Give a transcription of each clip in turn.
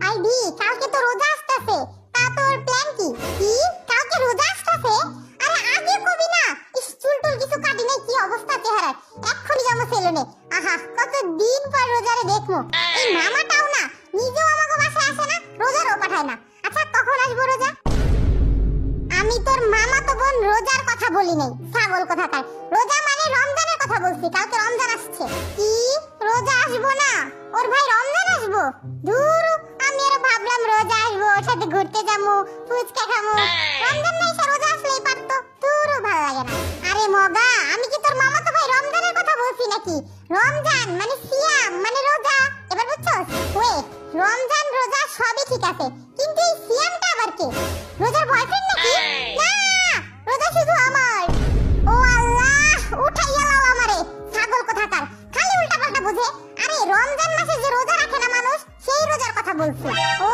ID কালকে তো রোজা আসতেছে, তা তোর প্ল্যান কি? কি কালকে রোজা আসতেছে? আরে আগে কবি না, ইস চুল টুল কিছু কাটি নাই, কি অবস্থা চেহারা, এক্ষুনি যাবো সেলুনে। আহা কত দিন পর রোজারে দেখবো। এই মামাটাও না নিজেও আমাকে বাসায় আসে না, রোজারও পাঠায় না। আচ্ছা কখন আসবো রোজা? আমি তোর মামা তো বোন রোজার কথা বলি নাই, ছাগল কোথাকার। রোজা মানে রমজানের কথা বলছি, কালকে রমজান আসছে। কি রোজা আসবো না? ওর ভাই রমজান আসবো? দূর, আমি আরো ভাবলাম রোজা আসবো, ওর সাথে ঘুরতে যাবো, ফুচকা খাবো। রমজান নাই, সে রোজা আসলেই পারতো। দূর, ভালো লাগে না। আরে মগা, আমি কি তোর মামা তো ভাই রমজানের কথা বলছি নাকি? রমজান মানে সিয়াম মানে রোজা, এবার বুঝছস? ওয়েট, রমজান রোজা সবই ঠিক আছে, কিন্তু এই সিয়ামটা আবার কে? রোজার বয়ফ্রেন্ড নাকি? না, রোজা শুধু আমার। ও আল্লাহ, উঠাইয়া লাও আমারে, ছাগল কোথাকার, খালি উল্টাপাল্টা বুঝে। আরে রমজান মাসে যে রোজা রাখে না মানুষ, সেই রোজার কথা বলছি। ও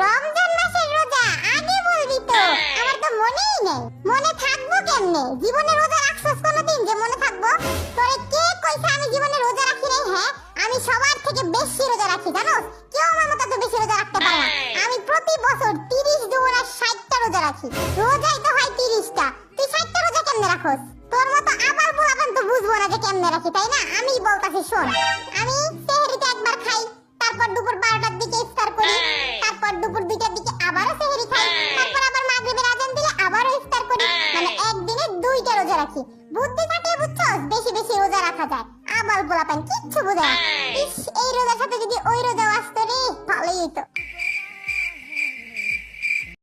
রমজান মাসের রোজা, আগে বলবি তো, আমার তো মনেই নেই। মনে থাকবো কেমনে? জীবনে রোজা রাখছস কোনদিন যে মনে থাকবো? তোরে কে কইছে আমি জীবনে রোজা রাখি নাই? হ্যাঁ, আমি সবার থেকে বেশি রোজা রাখি, জানো? কেউ আমার মতো এত বেশি রোজা রাখতে পারে না। আমি প্রতি বছর 30 দুগুণা 60টা রোজা রাখি। রোজাই তো হয় 30টা, তুই 60টা রোজা কেমনে রাখোস? তোর মতো আবার বলাবান তো বুঝবো না যে কেমনে রাখি, তাই না? আমি বলতাছি শোন, আমি সেহরিতে একবার খাই, তারপর দুপুর 12টার দিকে ইফতার করি, তারপর দুপুর 2টার দিকে আবারও সেহরি খাই, তারপর আবার মাগরিবের আজান দিলে আবারও ইফতার করি। মানে একদিনে 2টা রোজা রাখি। বুদ্ধি থাকলে বুঝছস বেশি বেশি রোজা রাখা যায়। আবার বলাপান কিচ্ছু বোঝে না। ইস, এই রোজার সাথে যদি ওই রোজা